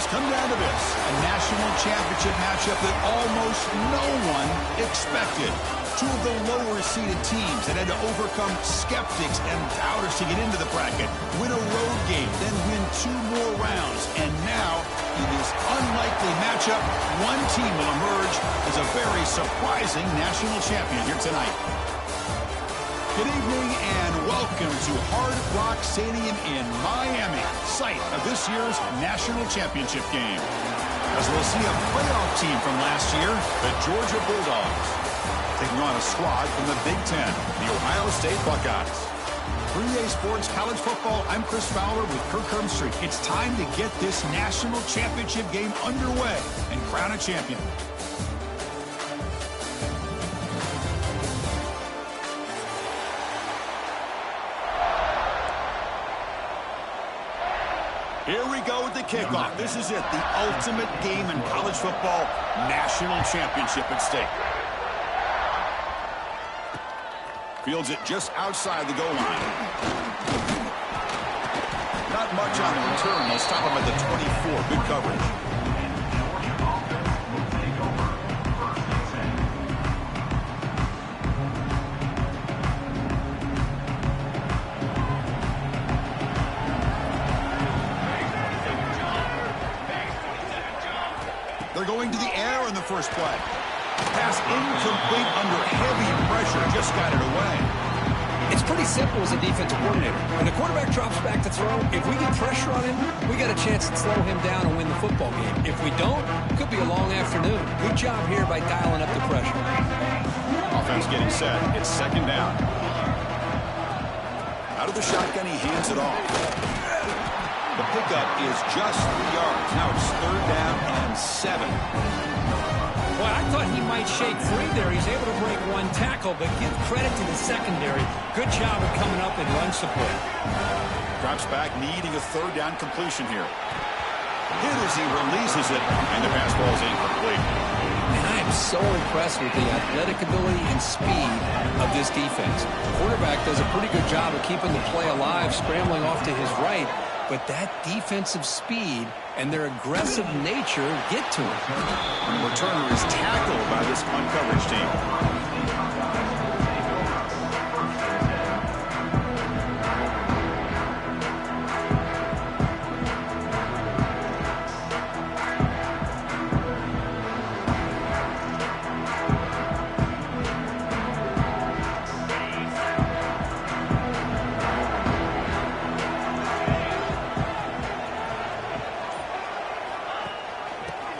has come down to this, a national championship matchup that almost no one expected. Two of the lower-seeded teams that had to overcome skeptics and doubters to get into the bracket, win a road game, then win 2 more rounds. And now, in this unlikely matchup, one team will emerge as a very surprising national champion here tonight. Good evening and welcome to Hard Rock Stadium in Miami, site of this year's national championship game. As we'll see a playoff team from last year, the Georgia Bulldogs, taking on a squad from the Big Ten, the Ohio State Buckeyes. For EA Sports College Football, I'm Chris Fowler with Kirk Hermstreet. It's time to get this national championship game underway and crown a champion. Here we go with the kickoff. This is it, the ultimate game in college football, national championship at stake. Fields it just outside the goal line. Not much on the return. They'll stop him at the 24. Good coverage. They're going to the air in the first play. Pass incomplete under heavy pressure. Just got it away. It's pretty simple as a defensive coordinator. When the quarterback drops back to throw, if we get pressure on him, we got a chance to slow him down and win the football game. If we don't, it could be a long afternoon. Good job here by dialing up the pressure. Offense getting set. It's second down. Out of the shotgun, he hands it off. The pickup is just 3 yards. Now it's third down and 7. Boy, I thought he might shake free there. He's able to break one tackle, but give credit to the secondary. Good job of coming up and run support. Drops back, needing a third down completion here. Hit as he releases it, and the pass ball is incomplete. And I am so impressed with the athletic ability and speed of this defense. The quarterback does a pretty good job of keeping the play alive, scrambling off to his right. But that defensive speed and their aggressive nature get to him. The returner is tackled by this man-coverage team.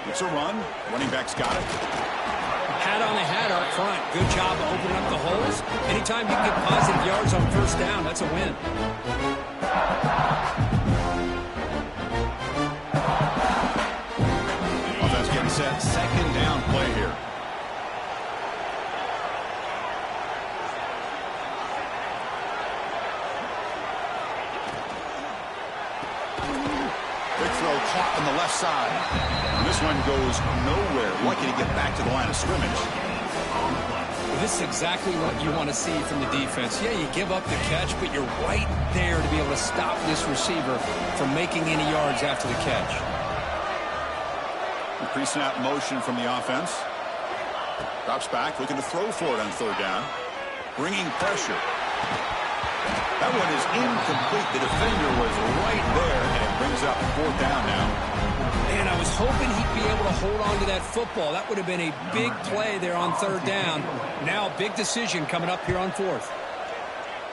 It's a run. Running back's got it. Hat on the hat up front. Good job of opening up the holes. Anytime you can get positive yards on first down, that's a win. Offense getting set. Second down play here. Big throw caught on the left side. And this one goes nowhere. Lucky to get back to the line of scrimmage. This is exactly what you want to see from the defense. Yeah, you give up the catch, but you're right there to be able to stop this receiver from making any yards after the catch. Pre-snap motion from the offense. Drops back, looking to throw for it on third down. Bringing pressure. That one is incomplete. The defender was right there, and it brings up fourth down now. And I was hoping he'd be able to hold on to that football. That would have been a big play there on third down. Now a big decision coming up here on fourth.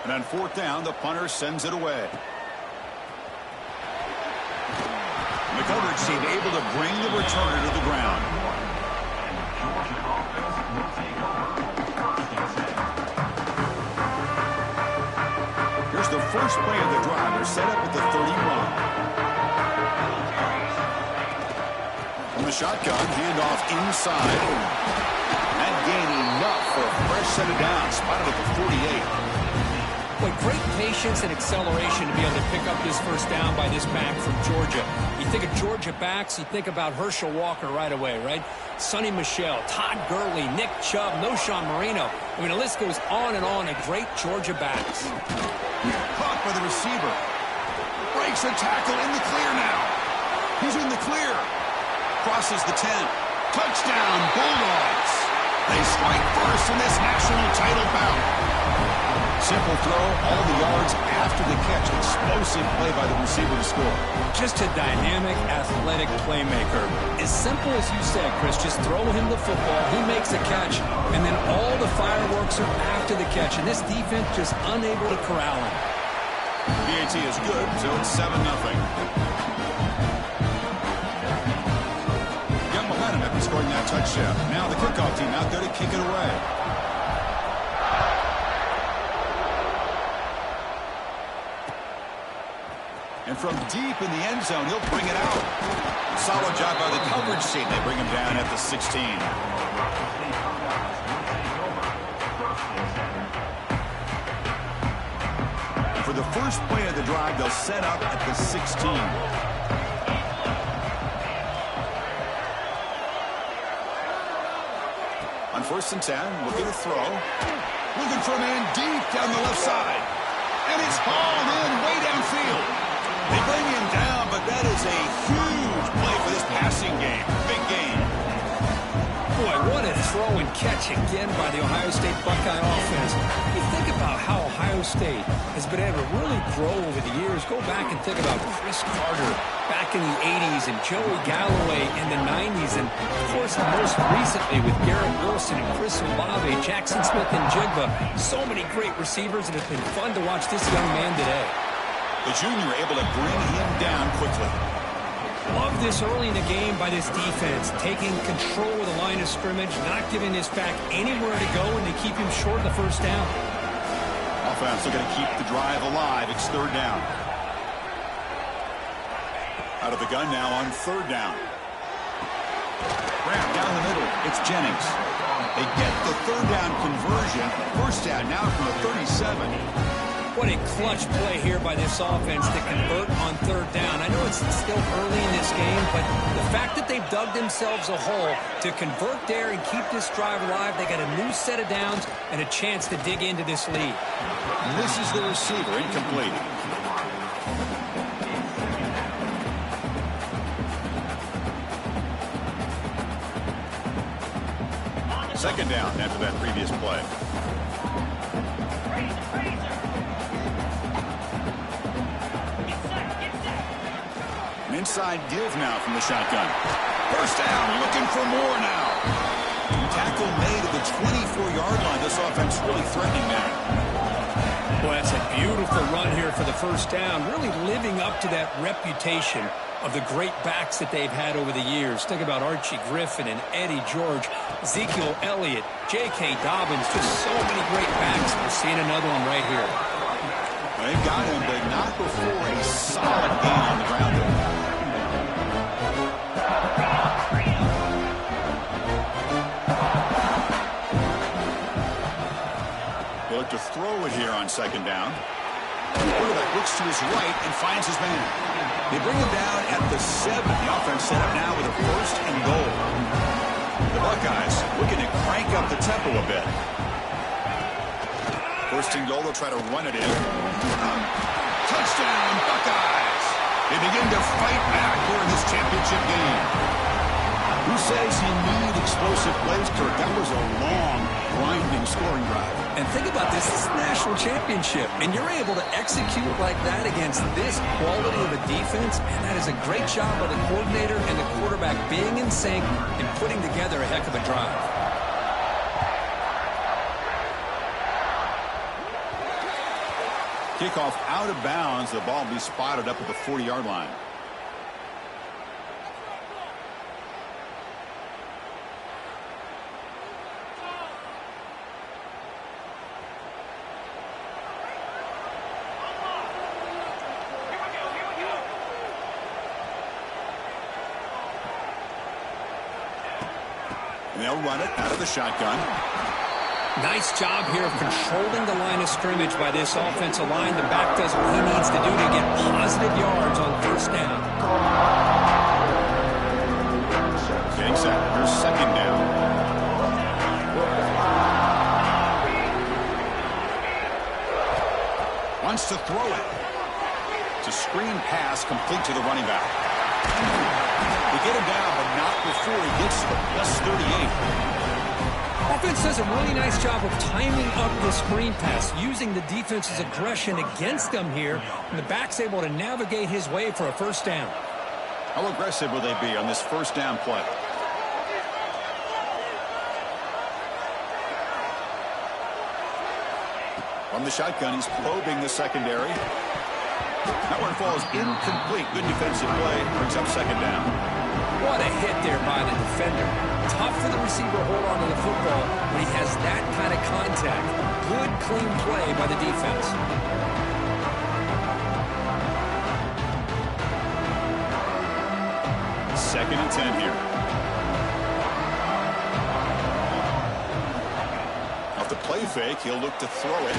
And on fourth down, the punter sends it away. And the coverage team able to bring the returner to the ground. Here's the first play of the drive. They're set up at the 31. From the shotgun, handoff inside. And gain enough for a fresh set of downs. Spotted at the 48. Boy, great patience and acceleration to be able to pick up this first down by this back from Georgia. You think of Georgia backs, you think about Herschel Walker right away, right? Sonny Michel, Todd Gurley, Nick Chubb, Noshawn Marino. I mean, the list goes on and on of great Georgia backs. Caught by the receiver. Breaks a tackle in the clear now. He's in the clear. Crosses the 10. Touchdown, Bulldogs. They strike first in this national title bout. Simple throw, all the yards after the catch. Explosive play by the receiver to score. Just a dynamic, athletic playmaker. As simple as you said, Chris, just throw him the football, he makes a catch, and then all the fireworks are after the catch. And this defense just unable to corral him. BAT is good, so it's 7-0. Got momentum after scoring that touchdown. Now the kickoff team out there to kick it away. And from deep in the end zone, he'll bring it out. Solid job by the coverage team. They bring him down at the 16. And for the first play of the drive, they'll set up at the 16. On 1st and 10, looking to throw. Looking for a man deep down the left side. And it's hauled in way downfield. They bring him down, but that is a huge play for this passing game. Big game. Boy, what a throw and catch again by the Ohio State Buckeye offense. You think about how Ohio State has been able to really grow over the years. Go back and think about Chris Carter back in the 80s and Joey Galloway in the 90s. And, of course, most recently with Garrett Wilson and Chris Olave, Jackson Smith and Jigba. So many great receivers, and it's been fun to watch this young man today. The junior able to bring him down quickly. Love this early in the game by this defense, taking control of the line of scrimmage, not giving this back anywhere to go, and they keep him short of the first down. Offense looking to keep the drive alive. It's 3rd down. Out of the gun now on 3rd down. Grab down the middle. It's Jennings. They get the 3rd down conversion. 1st down now from the 37. What a clutch play here by this offense to convert on 3rd down. I know it's still early in this game, but the fact that they've dug themselves a hole to convert there and keep this drive alive, they got a new set of downs and a chance to dig into this lead. This is the receiver, incomplete. Second down after that previous play. Inside deals now from the shotgun. 1st down, looking for more now. Tackle made at the 24-yard line. This offense really threatening that. Boy, that's a beautiful run here for the 1st down. Really living up to that reputation of the great backs that they've had over the years. Think about Archie Griffin and Eddie George, Ezekiel Elliott, J.K. Dobbins. Just so many great backs. We're seeing another one right here. They've got him, but not before a solid gain on the ground. Look to throw it here on 2nd down. The quarterback looks to his right and finds his man. They bring him down at the 7. The offense set up now with a 1st and goal. The Buckeyes looking to crank up the tempo a bit. 1st and goal, they'll try to run it in. Touchdown, Buckeyes! They begin to fight back here in this championship game. Who says you need explosive plays, Kirk? That was a long, grinding scoring drive. And think about this. This is a national championship, and you're able to execute like that against this quality of a defense, and that is a great job by the coordinator and the quarterback being in sync and putting together a heck of a drive. Kickoff out of bounds. The ball will be spotted up at the 40-yard line. And they'll run it out of the shotgun. Nice job here of controlling the line of scrimmage by this offensive line. The back does what he needs to do to get positive yards on 1st down. Getting set. Here's 2nd down. Wants to throw it. It's a screen pass complete to the running back. get him down, but not before he gets to the +38. Offense does a really nice job of timing up the screen pass, using the defense's aggression against them here, and the back's able to navigate his way for a first down. How aggressive will they be on this first down play? From the shotgun, he's probing the secondary. That one falls incomplete. Good defensive play. Brings up second down. What a hit there by the defender. Tough for the receiver to hold on to the football when he has that kind of contact. Good, clean play by the defense. Second and 10 here. Off the play fake, he'll look to throw it.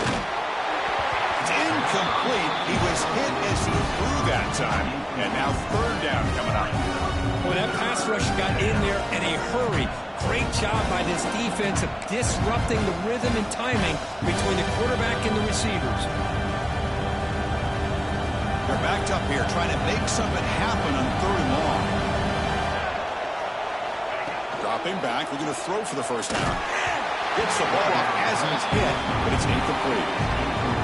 It's incomplete. He was hit as he threw that time. And now third down coming up. Well, that pass rush got in there in a hurry. Great job by this defense of disrupting the rhythm and timing between the quarterback and the receivers. They're backed up here trying to make something happen on third and long. Dropping back, looking to throw for the first down. Gets the ball off as he's hit, but it's incomplete.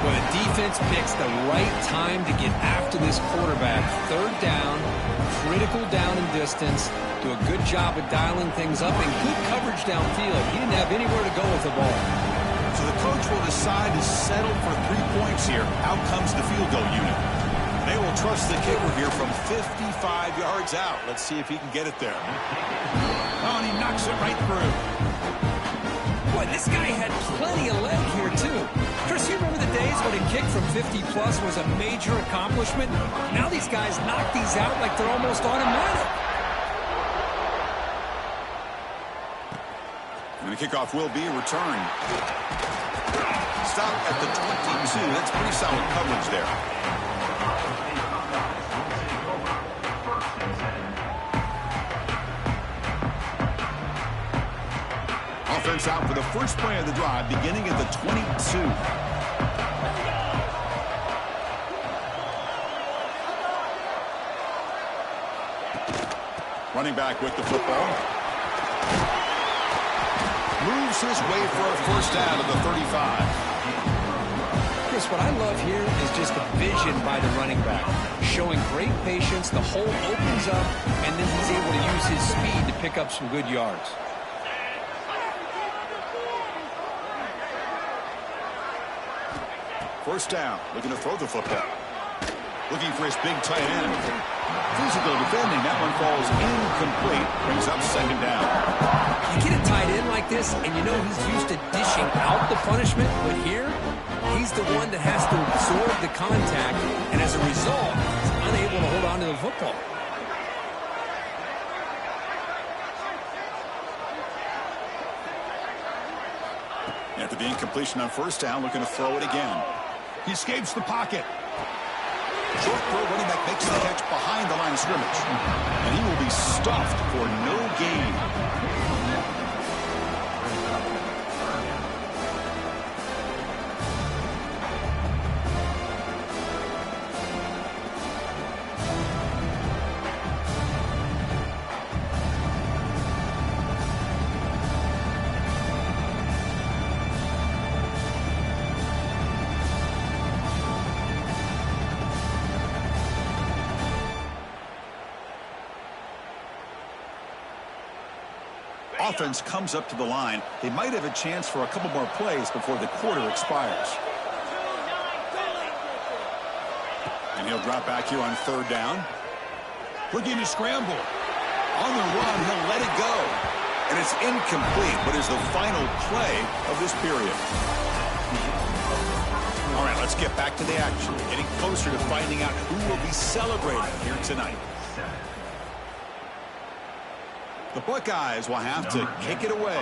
Well, the defense picks the right time to get after this quarterback. Third down, critical down and distance. Do a good job of dialing things up and good coverage downfield. He didn't have anywhere to go with the ball. So the coach will decide to settle for 3 points here. Out comes the field goal unit. They will trust the kicker here from 55 yards out. Let's see if he can get it there. Oh, and he knocks it right through. Boy, this guy had plenty of leg here, too. Chris, you remember the days when a kick from 50-plus was a major accomplishment? Now these guys knock these out like they're almost automatic. And the kickoff will be a return. Stop at the 22. That's pretty solid coverage there. Offense out for the first play of the drive, beginning at the 22. Running back with the football. Moves his way for a first down at the 35. Chris, what I love here is just the vision by the running back. Showing great patience, the hole opens up, and then he's able to use his speed to pick up some good yards. First down, looking to throw the football. Looking for his big tight end. Physical defending, that one falls incomplete. Brings up second down. You get a tight end like this, and you know he's used to dishing out the punishment, but here, he's the one that has to absorb the contact, and as a result, he's unable to hold on to the football. After the incompletion on first down, looking to throw it again. He escapes the pocket. Short throw, running back makes the catch behind the line of scrimmage. And he will be stuffed for no gain. Offense comes up to the line. They might have a chance for a couple more plays before the quarter expires. And he'll drop back here on third down. Looking to scramble. On the run, he'll let it go. And it's incomplete, but is the final play of this period. All right, let's get back to the action. Getting closer to finding out who will be celebrating here tonight. The Buckeyes will have to kick it away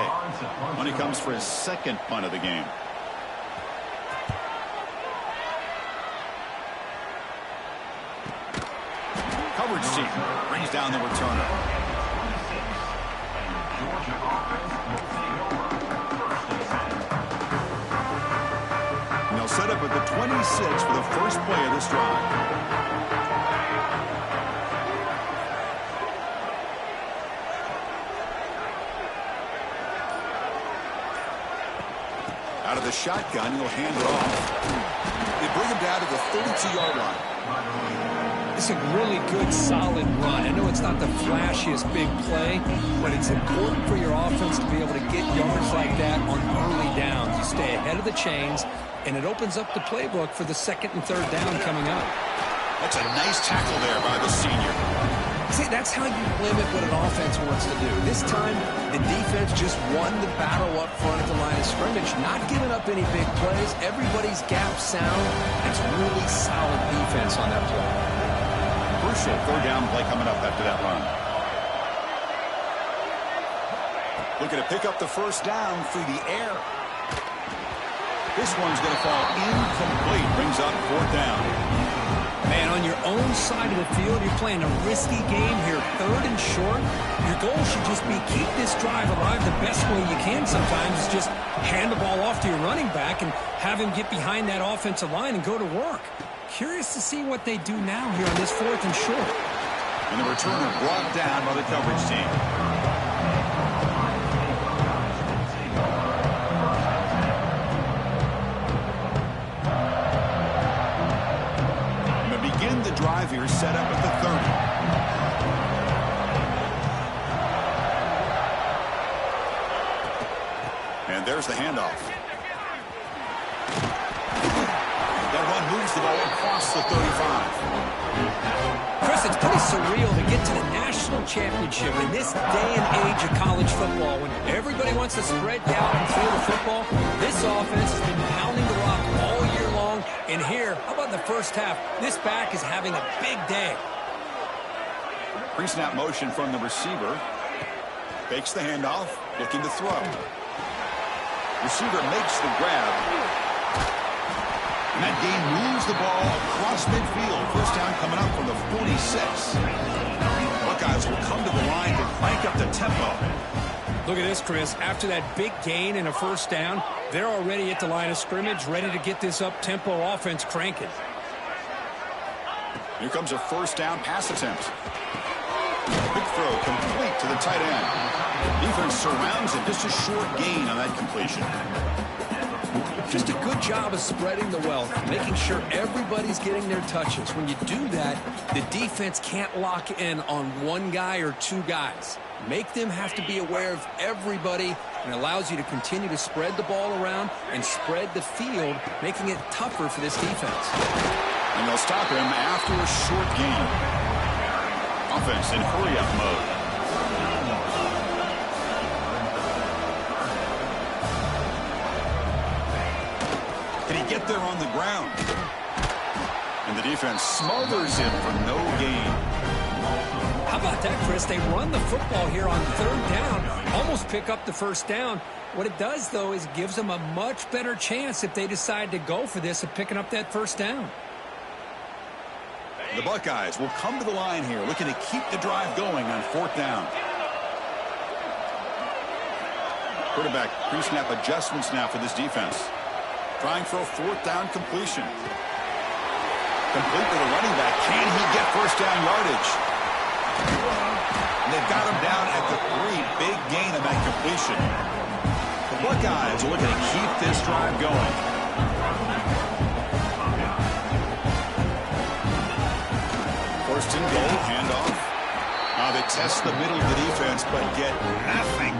when he comes for his second punt of the game. Coverage team brings down the returner. And they'll set up at the 26 for the first play of this drive. Out of the shotgun, he'll hand it off. They bring him down to the 32-yard line. It's a really good, solid run. I know it's not the flashiest big play, but it's important for your offense to be able to get yards like that on early downs. You stay ahead of the chains, and it opens up the playbook for the second and third down coming up. That's a nice tackle there by the senior. See, that's how you limit what an offense wants to do. This time, the defense just won the battle up front at the line of scrimmage, not giving up any big plays. Everybody's gap sound. It's really solid defense on that play. Crucial third down play coming up after that run. Looking to pick up the first down through the air. This one's going to fall incomplete. Brings up fourth down. Man, on your own side of the field, you're playing a risky game here, third and short. Your goal should just be keep this drive alive the best way you can sometimes. Is just hand the ball off to your running back and have him get behind that offensive line and go to work. Curious to see what they do now here on this fourth and short. And the returner brought down by the coverage team. Begin the drive here, set up at the 30. And there's the handoff. That run moves the ball across the 35. Chris, it's pretty surreal to get to the national championship in this day and age of college football when everybody wants to spread you out and throw the football. This offense has been pounding the rock all year long. And here, how about the first half? This back is having a big day. Pre-snap motion from the receiver. Fakes the handoff, looking to throw. Receiver makes the grab. And that game moves the ball across midfield. First down coming up from the 46. Buckeyes will come to the line to crank up the tempo. Look at this, Chris. After that big gain and a first down, they're already at the line of scrimmage, ready to get this up-tempo offense cranking. Here comes a first down pass attempt. Big throw complete to the tight end. Defense surrounds it. Just a short gain on that completion. Just a good job of spreading the wealth, making sure everybody's getting their touches. When you do that, the defense can't lock in on one guy or two guys. Make them have to be aware of everybody, and allows you to continue to spread the ball around and spread the field, making it tougher for this defense. And they'll stop him after a short gain. Offense in hurry-up mode. Can he get there on the ground? And the defense smothers him for no gain. How about that, Chris? They run the football here on third down, almost pick up the first down. What it does, though, is it gives them a much better chance if they decide to go for this of picking up that first down. The Buckeyes will come to the line here, looking to keep the drive going on fourth down. Quarterback pre-snap adjustments now for this defense. Trying for a fourth down completion. Complete with a running back. Can he get first down yardage? And they've got him down at the 3. Big gain on that completion. The Buckeyes are looking to keep this drive going. First and goal, handoff. They test the middle of the defense, but get nothing.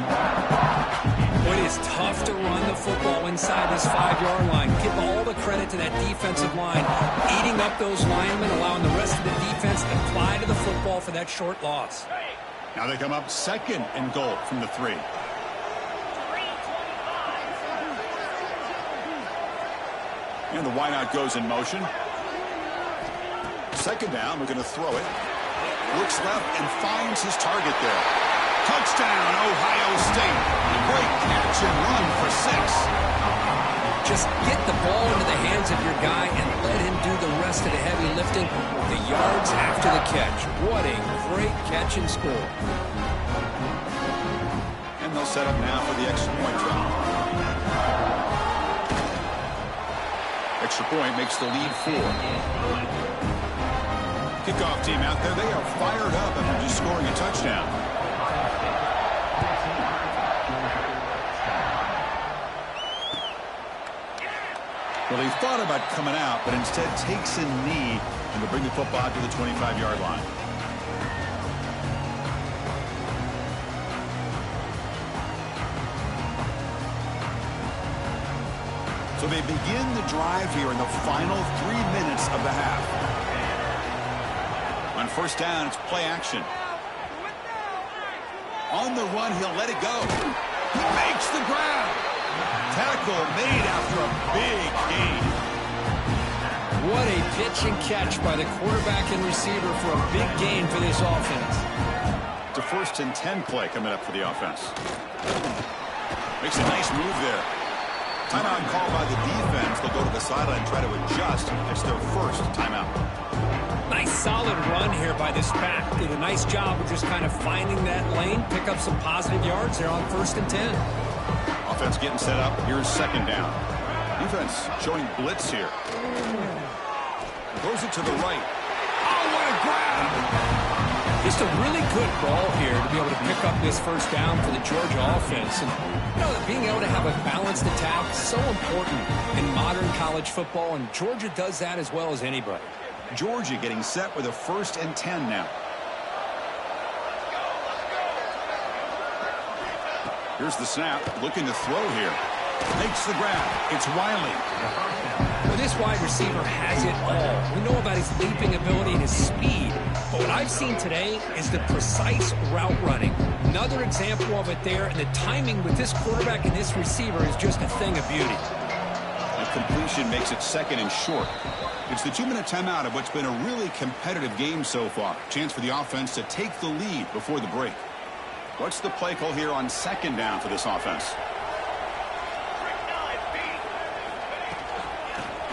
It is tough to run the football inside this 5-yard line. Give all the credit to that defensive line, eating up those linemen, allowing the rest of the defense to fly to the football for that short loss. Now they come up second and goal from the 3. And the wideout goes in motion. Second down, we're going to throw it. Looks left and finds his target there. Touchdown, Ohio State. Great catch and run for 6. Just get the ball into the hands of your guy and let him do the rest of the heavy lifting with the yards after the catch. What a great catch and score. And they'll set up now for the extra point try. Extra point makes the lead 4. Kickoff team out there. They are fired up after just scoring a touchdown. he thought about coming out, but instead takes a knee and will bring the football to the 25-yard line. So they begin the drive here in the final 3 minutes of the half. On first down, it's play action. On the run, he'll let it go. He makes the grab. Tackle made after a big gain. What a pitch and catch by the quarterback and receiver for a big gain for this offense. It's a 1st and 10 play coming up for the offense. Makes a nice move there. Timeout called by the defense. They'll go to the sideline and try to adjust. It's their first timeout. Nice solid run here by this back. Did a nice job of just kind of finding that lane, pick up some positive yards there on 1st and 10. Offense getting set up. Here's 2nd down. Defense showing blitz here. Throws it to the right. Oh, what a grab! Just a really good ball here to be able to pick up this 1st down for the Georgia offense. And, you know, being able to have a balanced attack is so important in modern college football, and Georgia does that as well as anybody. Georgia getting set with a 1st and 10 now. Here's the snap, looking to throw here. Makes the grab. It's Wiley. Well, this wide receiver has it all. We know about his leaping ability and his speed, but what I've seen today is the precise route running. Another example of it there, and the timing with this quarterback and this receiver is just a thing of beauty. The completion makes it 2nd and short. It's the 2-minute timeout of what's been a really competitive game so far. Chance for the offense to take the lead before the break. What's the play call here on 2nd down for this offense?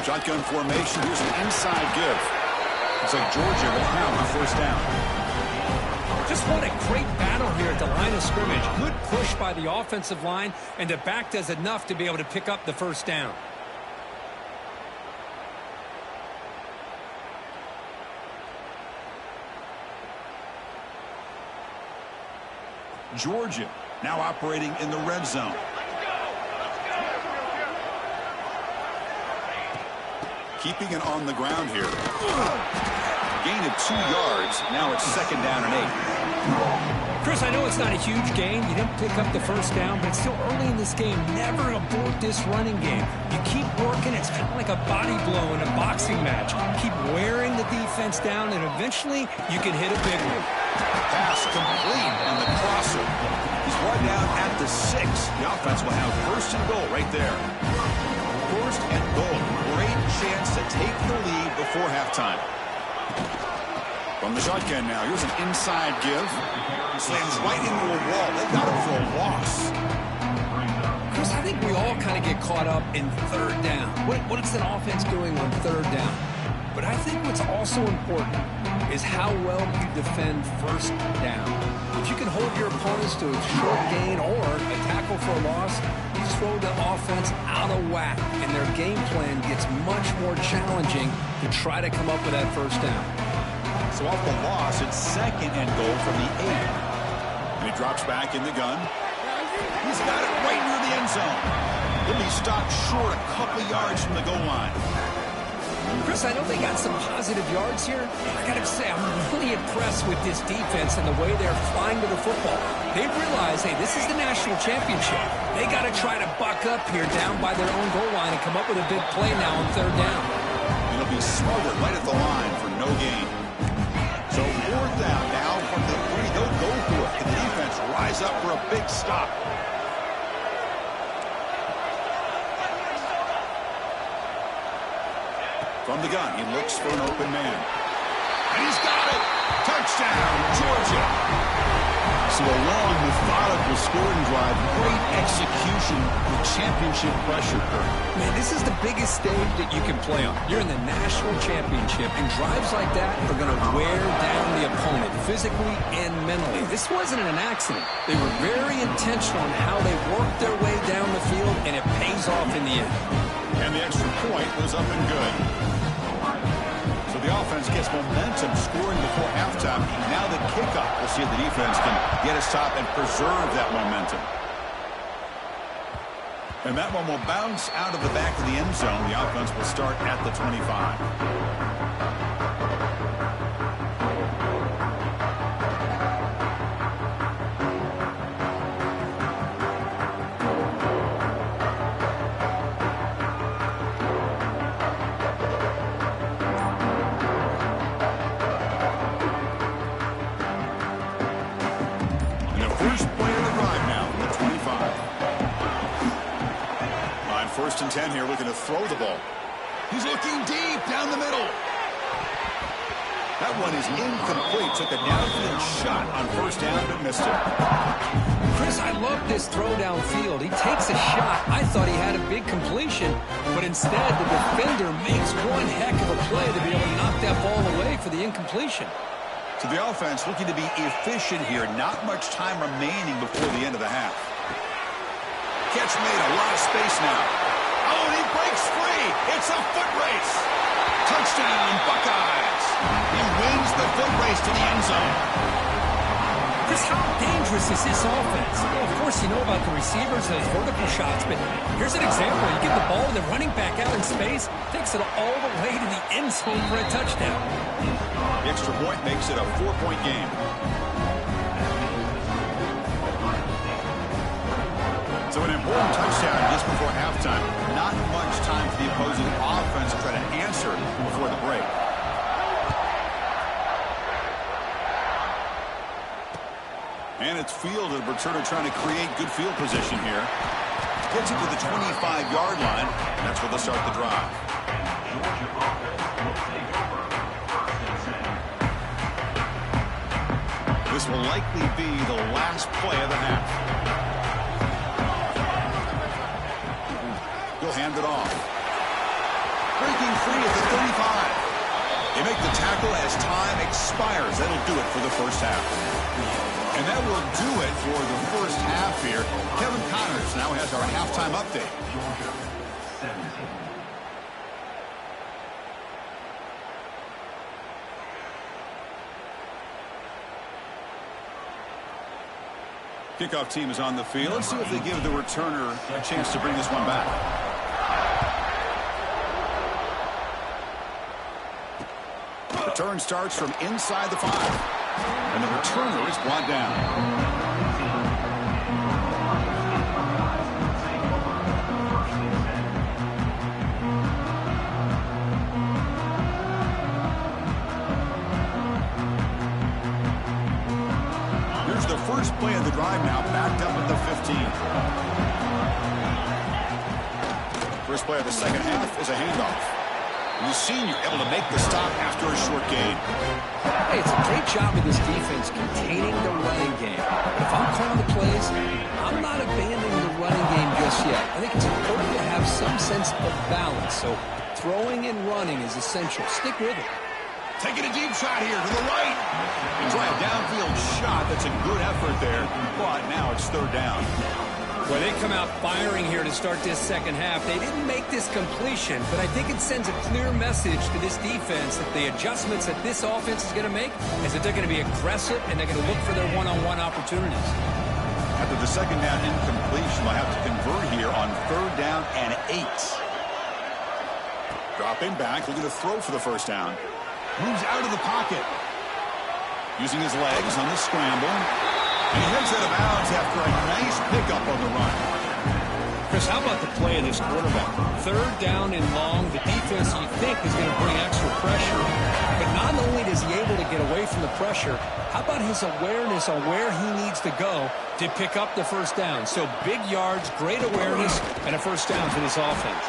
Shotgun formation. Here's an inside give. It's like Georgia will have the 1st down. Just what a great battle here at the line of scrimmage. Good push by the offensive line, and the back does enough to be able to pick up the 1st down. Georgia now operating in the red zone. Keeping it on the ground here. Gain of 2 yards. Now it's 2nd down and 8. Chris, I know it's not a huge gain. You didn't pick up the 1st down, but it's still early in this game. Never abort this running game. You keep working. It's kind of like a body blow in a boxing match. Keep wearing the defense down, and eventually you can hit a big one. Pass complete on the crosser. He's right down at the 6. The offense will have 1st and goal right there. 1st and goal. Great chance to take the lead before halftime. From the shotgun now. Here's an inside give. Slams right into a wall. They got him for a loss. Chris, I think we all kind of get caught up in 3rd down. What is an offense doing on 3rd down? But I think what's also important is how well you defend 1st down. If you can hold your opponents to a short gain or a tackle for a loss, you throw the offense out of whack, and their game plan gets much more challenging to try to come up with that 1st down. So off the loss, it's 2nd and goal from the 8. And he drops back in the gun. He's got it right near the end zone. He'll be stopped short a couple yards from the goal line. Chris, I know they got some positive yards here. I got to say, I'm really impressed with this defense and the way they're flying to the football. They realize, hey, this is the national championship. They got to try to buck up here down by their own goal line and come up with a big play now on 3rd down. It'll be smothered right at the line for no gain. So 4th down now from the 3. They'll go for it. Can the defense rise up for a big stop? From the gun, he looks for an open man. And he's got it! Touchdown, Georgia! So a long, methodical scoring drive, great execution with championship pressure, Kurt. Man, this is the biggest stage that you can play on. You're in the national championship, and drives like that are going to wear down the opponent physically and mentally. This wasn't an accident. They were very intentional in how they worked their way down the field, and it pays off in the end. And the extra point was up and good. So the offense gets momentum scoring before halftime. Now the kickoff. We'll see if the defense can get a stop and preserve that momentum. And that one will bounce out of the back of the end zone. The offense will start at the 25. First and 10 here, looking to throw the ball. He's looking deep down the middle. That one is incomplete. Took a downfield shot on first down, but missed it. Chris, I love this throw downfield. He takes a shot. I thought he had a big completion, but instead the defender makes one heck of a play to be able to knock that ball away for the incompletion. So the offense looking to be efficient here. Not much time remaining before the end of the half. Catch made, a lot of space now. Oh, and he breaks free. It's a foot race. Touchdown, Buckeyes. He wins the foot race to the end zone. Chris, how dangerous is this offense? Well, of course, you know about the receivers, those vertical shots, but here's an example. You get the ball and the running back out in space, takes it all the way to the end zone for a touchdown. The extra point makes it a 4-point game. So an important touchdown just before halftime. Not much time for the opposing offense to try to answer before the break. And it's fielded. Returner trying to create good field position here. Gets it to the 25-yard line. That's where they'll start the drive. This will likely be the last play of the half. He'll hand it off. Breaking free at the 35. They make the tackle as time expires. That'll do it for the first half. And that will do it for the first half here. Kevin Connors now has our halftime update. Kickoff team is on the field. Let's see if they give the returner a chance to bring this one back. Return starts from inside the 5. And the returner is brought down. Here's the first play of the drive now, backed up at the 15. First play of the second half is a handoff. The senior able to make the stop after a short gain. Hey, it's a great job of this defense containing the running game. But if I'm calling the plays, I'm not abandoning the running game just yet. I think it's important to have some sense of balance. So throwing and running is essential. Stick with it. Taking a deep shot here to the right. They try a downfield shot. That's a good effort there. But now it's third down. Well, they come out firing here to start this second half. They didn't make this completion, but I think it sends a clear message to this defense that the adjustments that this offense is going to make is that they're going to be aggressive and they're going to look for their one-on-one opportunities. After the second down incompletion, they'll have to convert here on third down and 8. Dropping back, looking to throw for the first down. Moves out of the pocket. Using his legs on the scramble. And he heads out of bounds after a nice pickup on the run. Chris, how about the play of this quarterback? Third down and long. The defense, you think, is going to bring extra pressure. But not only is he able to get away from the pressure, how about his awareness on where he needs to go to pick up the first down? So big yards, great awareness, and a first down for this offense.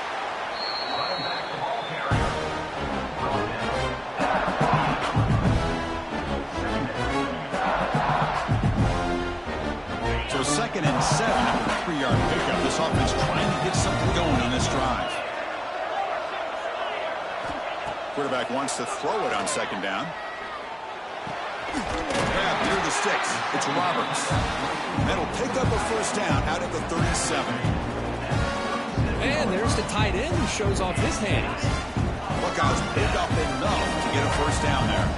So 2nd and 7 after a 3-yard pickup. This offense trying to get something going on this drive. Quarterback wants to throw it on second down. Grab near the sticks. It's Roberts. That'll pick up a first down out at the 37. And there's the tight end who shows off his hands. Buckeyes pick up enough to get a first down there.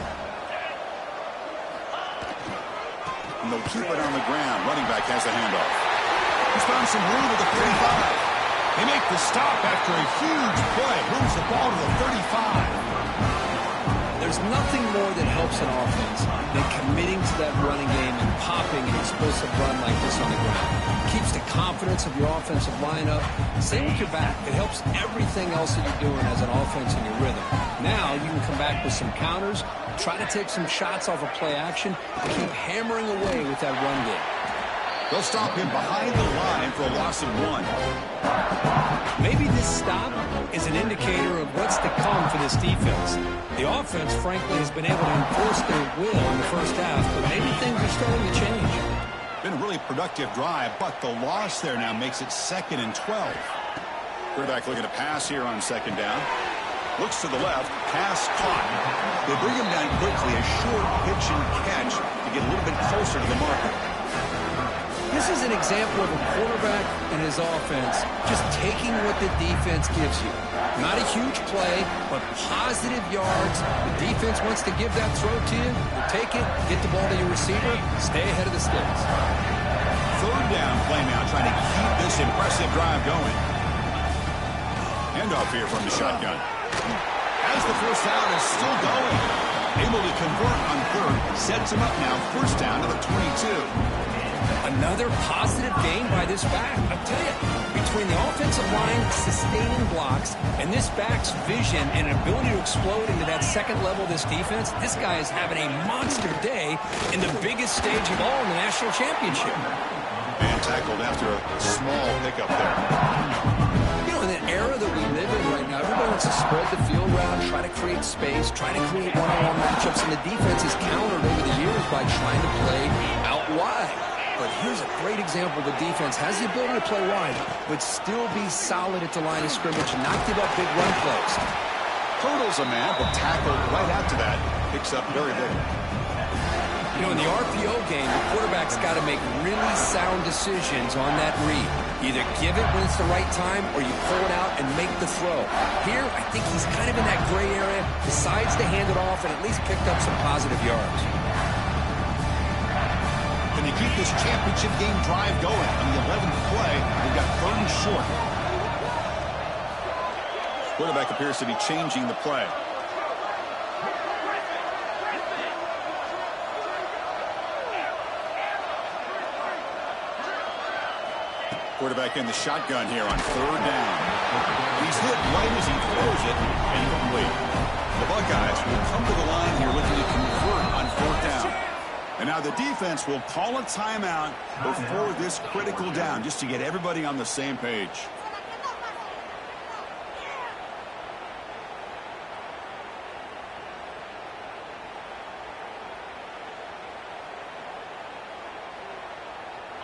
And they'll keep it on the ground. Running back has a handoff. He's found some room at the 35. They make the stop after a huge play. Moves the ball to the 35. There's nothing more that helps an offense than committing to that running game and popping an explosive run like this on the ground. Keeps the confidence of your offensive lineup. Same with your back. It helps everything else that you're doing as an offense in your rhythm. Now you can come back with some counters, try to take some shots off of play action, and keep hammering away with that run game. They'll stop him behind the line for a loss of 1. Maybe this stop is an indicator of what's to come for this defense. The offense, frankly, has been able to enforce their will in the first half, but maybe things are starting to change. Been a really productive drive, but the loss there now makes it 2nd and 12. Quarterback looking to pass here on 2nd down. Looks to the left, pass caught. They bring him down quickly, a short pitch and catch to get a little bit closer to the marker. This is an example of a quarterback and his offense just taking what the defense gives you. Not a huge play, but positive yards. The defense wants to give that throw to you. You take it, get the ball to your receiver, stay ahead of the sticks. 3rd down play now, trying to keep this impressive drive going. Handoff here from the shotgun. As the first down is still going. Able to convert on 3rd. Sets him up now, 1st down to the 22. Another positive gain by this back. I tell you, between the offensive line sustaining blocks and this back's vision and ability to explode into that second level of this defense, this guy is having a monster day in the biggest stage of all in the national championship. And tackled after a small pickup there. You know, in an era that we live in right now, everybody wants to spread the field around, try to create space, try to create one-on-one matchups, and the defense has countered over the years by trying to play out wide. But here's a great example. The defense has the ability to play wide, but still be solid at the line of scrimmage and not give up big run plays. Hurdles a man, but tackled right after that. Picks up very big. You know, in the RPO game, the quarterback's got to make really sound decisions on that read. Either give it when it's the right time, or you pull it out and make the throw. Here, I think he's kind of in that gray area, decides to hand it off and at least picked up some positive yards. Can you keep this championship game drive going? On the 11th play, they've got 3rd and short. Quarterback appears to be changing the play. Quarterback in the shotgun here on 3rd down. He's hit right as he throws it, and complete. The Buckeyes will come to the line here looking to convert on 4th down. And now the defense will call a timeout before this critical down, just to get everybody on the same page.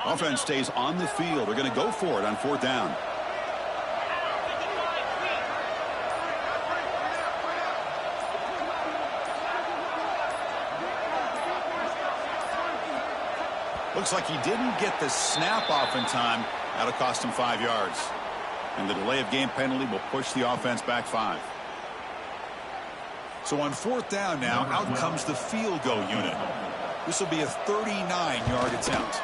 Offense stays on the field. They're going to go for it on 4th down. Looks like he didn't get the snap off in time. That'll cost him 5 yards. And the delay of game penalty will push the offense back 5. So on 4th down now, out comes the field goal unit. This will be a 39-yard attempt.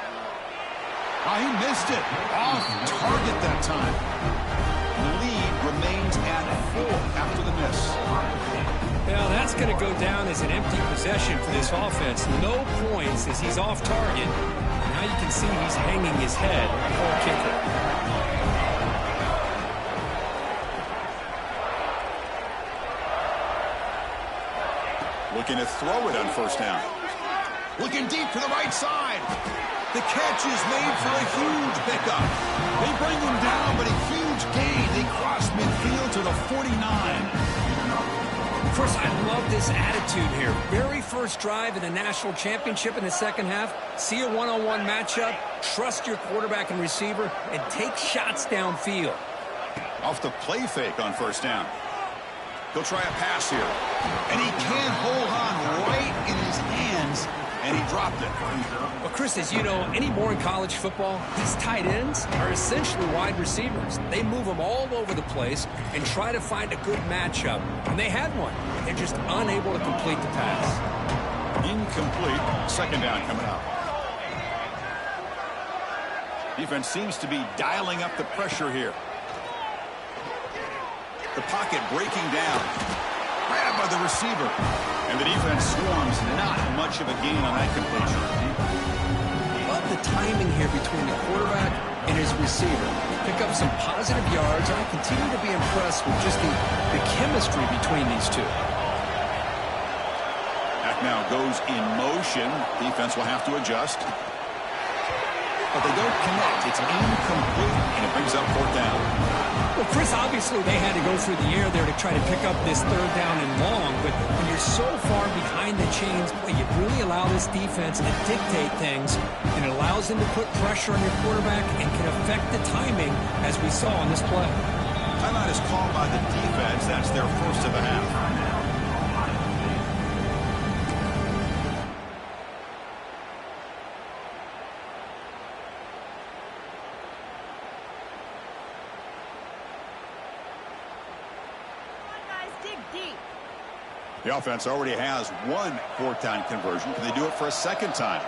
Oh, he missed it. Off target that time. The lead remains at 4 after the miss. Well, that's going to go down as an empty possession for this offense. No points as he's off target. Now you can see he's hanging his head for a kicker. Looking to throw it on 1st down. Looking deep to the right side. The catch is made for a huge pickup. They bring him down, but a huge gain. They cross midfield to the 49. Of course, I love this attitude here. Very first drive in the national championship in the second half. See a one-on-one matchup, trust your quarterback and receiver, and take shots downfield. Off the play fake on 1st down. He'll try a pass here. And he can't hold on right in his hands, and he dropped it. Well, Chris, as you know, anymore in college football, these tight ends are essentially wide receivers. They move them all over the place and try to find a good matchup. And they had one. They're just unable to complete the pass. Incomplete. 2nd down coming up. Defense seems to be dialing up the pressure here. The pocket breaking down. Grabbed by the receiver. And the defense swarms. Not much of a gain on that completion. Love the timing here between the quarterback and his receiver. Pick up some positive yards. I continue to be impressed with just the chemistry between these two. Back now goes in motion. Defense will have to adjust. But they don't connect. It's incomplete, and it brings up fourth down. Well, Chris, obviously they had to go through the air there to try to pick up this third down and long, but when you're so far behind the chains, boy, you really allow this defense to dictate things, and it allows them to put pressure on your quarterback and can affect the timing, as we saw on this play. Timeout is called by the defense. That's their first of the half. The offense already has one fourth down conversion. Can they do it for a second time?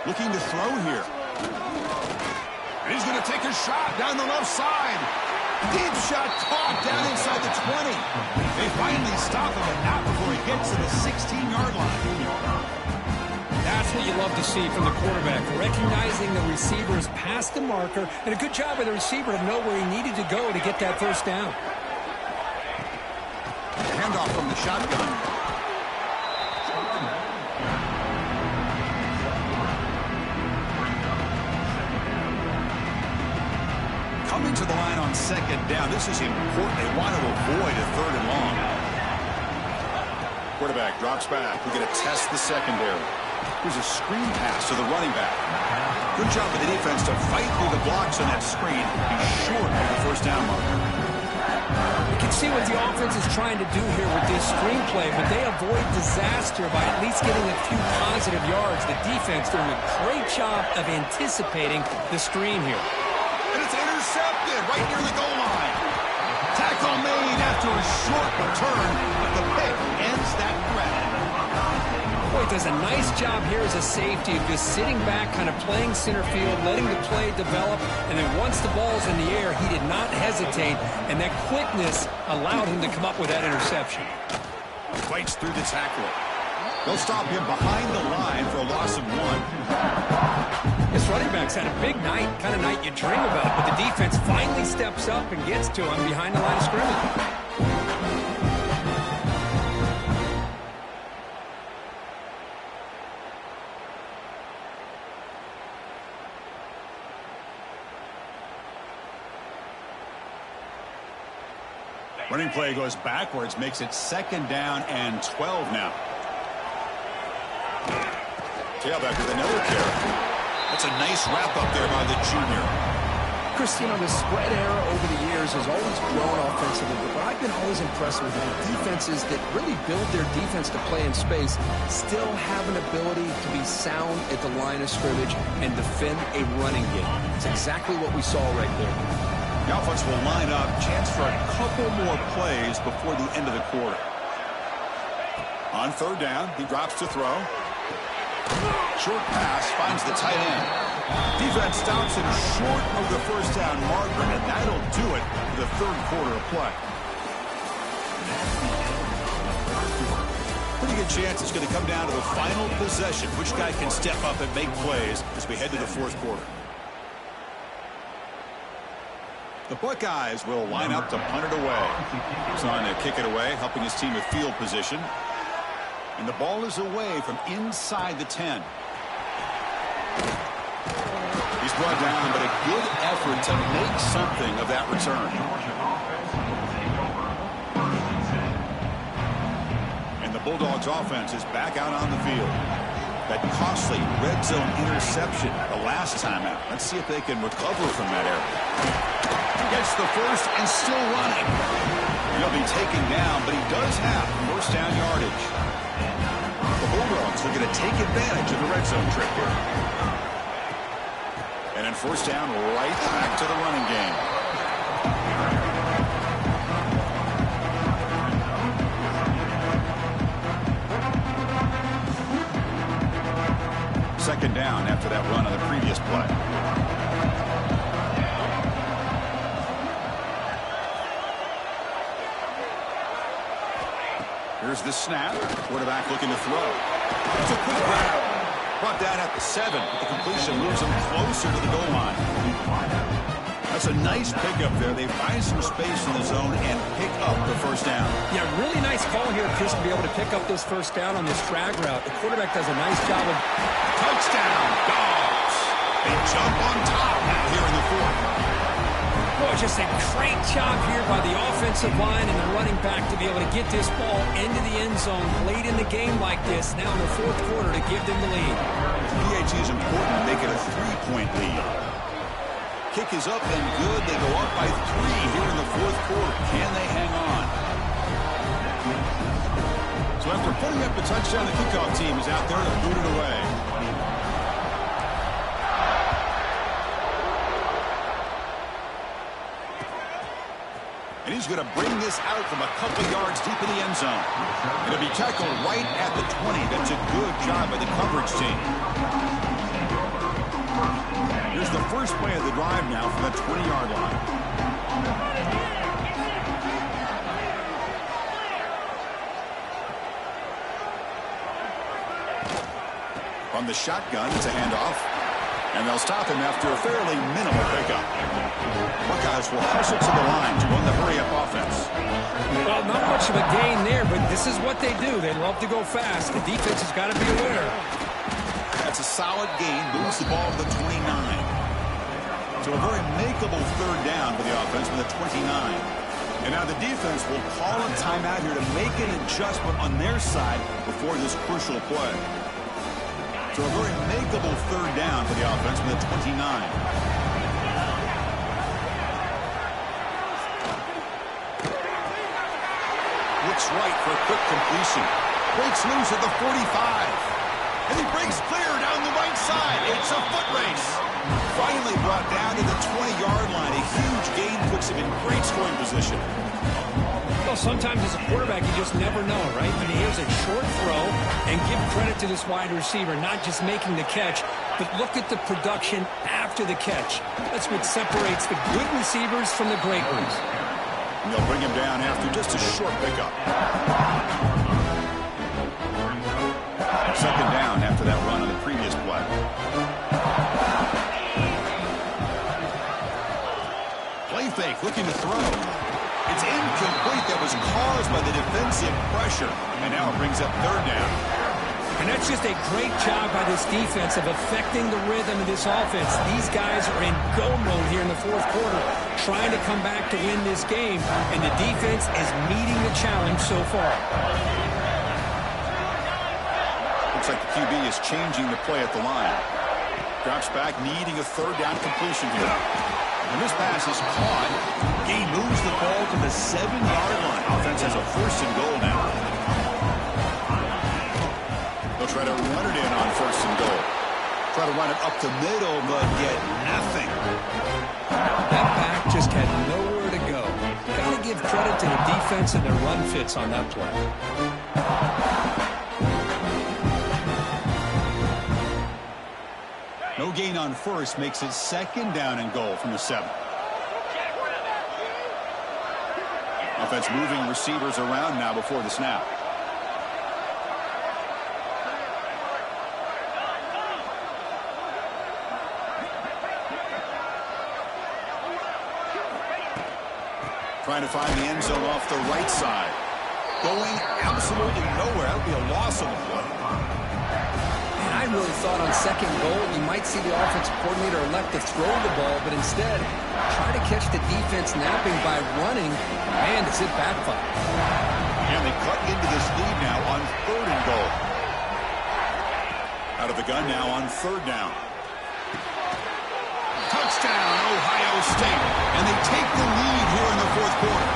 Looking to throw here. And he's going to take a shot down the left side. Deep shot caught down inside the 20. They finally stop him, but not before he gets to the 16-yard line. That's what you love to see from the quarterback. Recognizing the receiver is past the marker, and a good job by the receiver to know where he needed to go to get that first down. Handoff from the shotgun. Coming to the line on second down. This is important. They want to avoid a third and long. Quarterback drops back. We're going to test the secondary. Here's a screen pass to the running back. Good job of the defense to fight through the blocks on that screen. He's short of the first down marker. You can see what the offense is trying to do here with this screenplay, but they avoid disaster by at least getting a few positive yards. The defense doing a great job of anticipating the screen here. And it's intercepted right near the goal line. Tackle made after a short return, but the pick ends that threat. Boy, does a nice job here as a safety of just sitting back, kind of playing center field, letting the play develop, and then once the ball's in the air, he did not hesitate, and that quickness allowed him to come up with that interception. Fights through the tackle. They'll stop him behind the line for a loss of 1. This running back's had a big night, kind of night you dream about, but the defense finally steps up and gets to him behind the line of scrimmage. Running play goes backwards, makes it second down and 12 now. Tailback with another carry. That's a nice wrap up there by the junior. Chris, you know, the spread era over the years has always grown offensively, but I've been always impressed with the defenses that really build their defense to play in space, still have an ability to be sound at the line of scrimmage and defend a running game. It's exactly what we saw right there. The offense will line up. Chance for a couple more plays before the end of the quarter. On third down, he drops to throw. Short pass finds the tight end. Defense stops him short of the first down marker, and that'll do it for the third quarter of play. Pretty good chance it's going to come down to the final possession. Which guy can step up and make plays as we head to the fourth quarter. The Buckeyes will line up to punt it away. He's on to kick it away, helping his team with field position. And the ball is away from inside the 10. He's brought down, but a good effort to make something of that return. And the Bulldogs offense is back out on the field. That costly red zone interception the last time out. Let's see if they can recover from that error. Gets the first and still running. He'll be taken down, but he does have first down yardage. The Bulldogs are going to take advantage of the red zone trip here. And then first down, right back to the running game. Second down after that run on the previous play. Here's the snap. Quarterback looking to throw. It's a quick grab. Brought down at the 7. The completion moves him closer to the goal line. That's a nice pickup there. They find some space in the zone and pick up the first down. Yeah, really nice call here, Chris, to be able to pick up this first down on this drag route. The quarterback does a nice job of... Touchdown, Dogs. They jump on top now here in the 4th. Boy, just a great job here by the offensive line and the running back to be able to get this ball into the end zone late in the game like this, now in the 4th quarter, to give them the lead. PAT is important to make it a 3-point lead. Kick is up and good. They go up by 3 here in the 4th quarter. Can they hang on? So after putting up a touchdown, the kickoff team is out there to boot it away. And he's going to bring this out from a couple yards deep in the end zone. It'll be tackled right at the 20. That's a good job by the coverage team. Here's the first play of the drive now from the 20-yard line. From the shotgun, it's a handoff. And they'll stop him after a fairly minimal pickup. Buckeyes will hustle to the line to run the hurry-up offense. Well, not much of a gain there, but this is what they do. They love to go fast. The defense has got to be aware. That's a solid gain. Moves the ball to the 29. So a very makeable 3rd down for the offense with a 29. And now the defense will call a timeout here to make an adjustment on their side before this crucial play. So a very makeable 3rd down for the offense with a 29. Looks right for a quick completion. Breaks loose at the 45. And he breaks clear down the right side. It's a foot race. Finally brought down to the 20-yard line. A huge gain puts him in great scoring position. Well, sometimes as a quarterback, you just never know, right? I mean, here's a short throw, and give credit to this wide receiver, not just making the catch, but look at the production after the catch. That's what separates the good receivers from the great ones. And they'll bring him down after just a short pickup. 2nd down after that run on the previous play. Play fake, looking to throw. It's incomplete. That was caused by the defensive pressure. And now it brings up 3rd down. And that's just a great job by this defense of affecting the rhythm of this offense. These guys are in go mode here in the 4th quarter, trying to come back to win this game. And the defense is meeting the challenge so far. Looks like the QB is changing the play at the line. Drops back, needing a 3rd down completion here. And this pass is caught. Gain moves the ball to the 7-yard line. Offense has a 1st and goal now. They'll try to run it in on 1st and goal. Try to run it up the middle, but get nothing. That back just had nowhere to go. Got to give credit to the defense and their run fits on that play. No gain on 1st makes it 2nd down and goal from the 7. Offense moving receivers around now before the snap. Trying to find the end zone off the right side. Going absolutely nowhere. That would be a loss of the play. I really thought on 2nd goal you might see the offensive coordinator elect to throw the ball, but instead try to catch the defense napping by running. Man, does it backfire. And they cut into this lead now on 3rd and goal. Out of the gun now on 3rd down. Touchdown, Ohio State. And they take the lead here in the 4th quarter.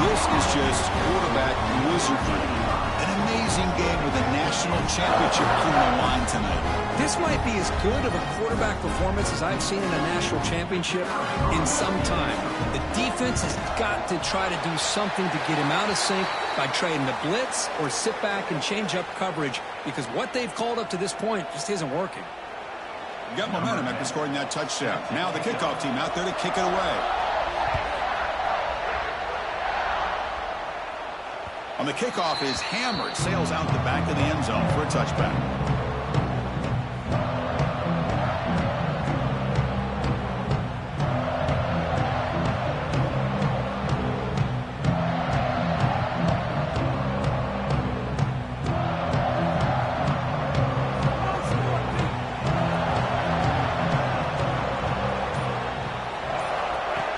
This is just quarterback wizardry. An amazing game with a national championship on the line tonight. This might be as good of a quarterback performance as I've seen in a national championship in some time. The defense has got to try to do something to get him out of sync by trading the blitz or sit back and change up coverage, because what they've called up to this point just isn't working. Got momentum after scoring that touchdown. Now the kickoff team out there to kick it away. On the kickoff is hammered, sails out the back of the end zone for a touchback.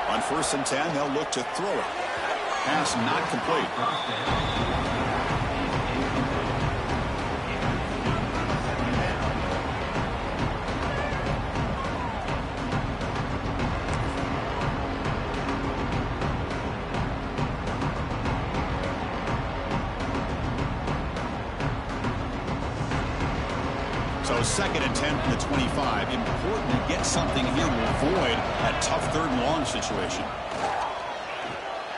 On 1st and 10, they'll look to throw it. Pass not complete. So 2nd and 10 from the 25. Important to get something here to avoid that tough 3rd and long situation.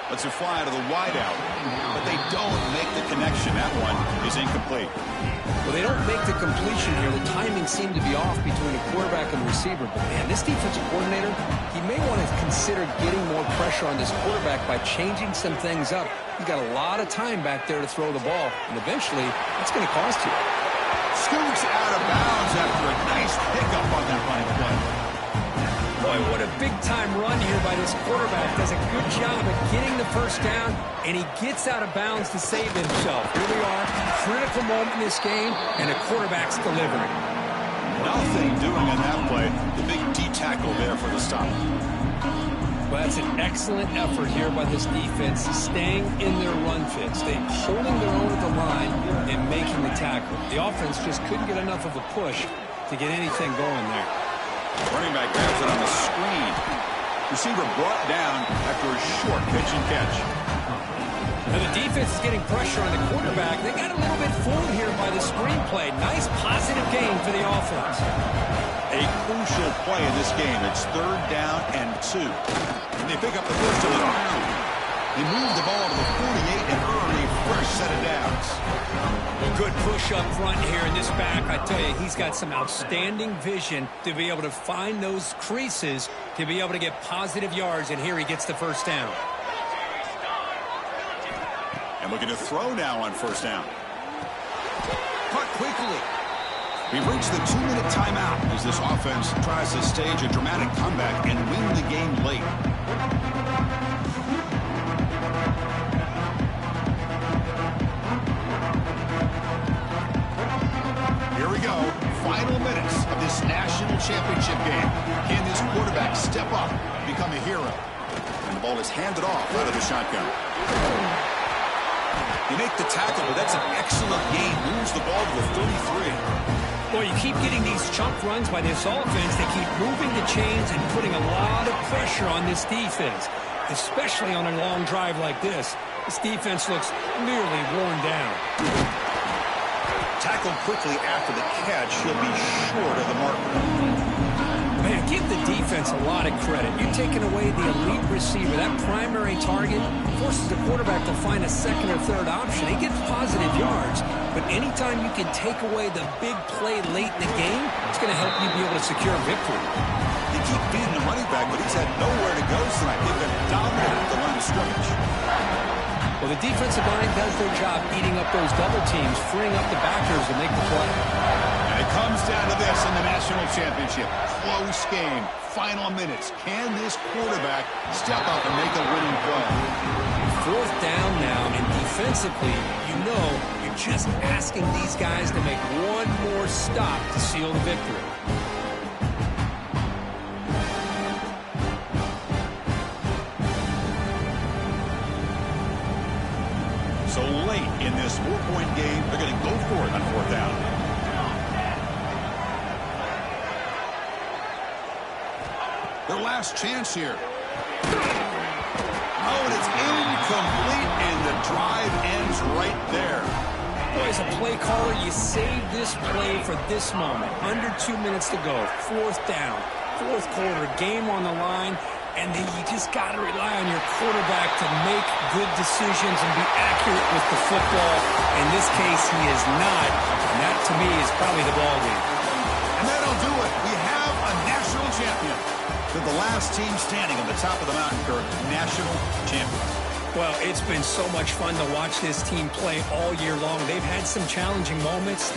Let's it fly to the wideout, but they don't make the connection. That one is incomplete. Well, they don't make the completion here. The timing seemed to be off between the quarterback and the receiver. But, man, this defensive coordinator, he may want to consider getting more pressure on this quarterback by changing some things up. He's got a lot of time back there to throw the ball, and eventually that's going to cost you. Scoots out of bounds after a nice pickup on that running play. Boy, what a big-time run here by this quarterback. Does a good job of getting the 1st down, and he gets out of bounds to save himself. Here we are, critical moment in this game, and the quarterback's delivering. Nothing doing on that play. The big D tackle there for the stop. Well, that's an excellent effort here by this defense, staying in their run fits. They're holding their own at the line and making the tackle. The offense just couldn't get enough of a push to get anything going there. Running back grabs it on the screen. Receiver brought down after a short pitch and catch. Now the defense is getting pressure on the quarterback. They got a little bit fooled here by the screen play. Nice positive gain for the offense. A crucial play in this game. It's 3rd down and 2. And they pick up the first of the round. They move the ball to the 48 and earn a fresh set of downs. A good push up front here in this back. I tell you, he's got some outstanding vision to be able to find those creases to be able to get positive yards, and here he gets the 1st down. And looking to throw now on 1st down. Cut quickly. We've reached the 2-minute timeout as this offense tries to stage a dramatic comeback and win the game late. Here we go. Final minutes of this national championship game. Can this quarterback step up and become a hero? And the ball is handed off out of the shotgun. You make the tackle, but that's an excellent gain. Moves the ball to the 33. Boy, you keep getting these chunk runs by this offense. They keep moving the chains and putting a lot of pressure on this defense, especially on a long drive like this. This defense looks nearly worn down. Tackled quickly after the catch. He'll be short of the mark. Man, give the defense a lot of credit. You're taking away the elite receiver. That primary target forces the quarterback to find a 2nd or 3rd option. He gets positive yards, but anytime you can take away the big play late in the game, it's going to help you be able to secure victory. They keep feeding the running back, but he's had nowhere to go tonight. They've been dominant at the line of scrimmage. Well, the defensive line does their job eating up those double teams, freeing up the backers to make the play. And it comes down to this in the national championship. Close game. Final minutes. Can this quarterback step up and make a winning play? 4th down now, and defensively, you know you're just asking these guys to make one more stop to seal the victory. So late in this 4-point game, they're going to go for it on 4th down. Their last chance here. Oh, and it's incomplete, and the drive ends right there. Boy, as a play caller, you save this play for this moment. Under 2 minutes to go. 4th down. 4th quarter. Game on the line. And then you just got to rely on your quarterback to make good decisions and be accurate with the football. In this case, he is not. And that, to me, is probably the ball game. And that'll do it. We have a national champion. They're the last team standing on the top of the mountain, Kirk. National champions. Well, it's been so much fun to watch this team play all year long. They've had some challenging moments. They've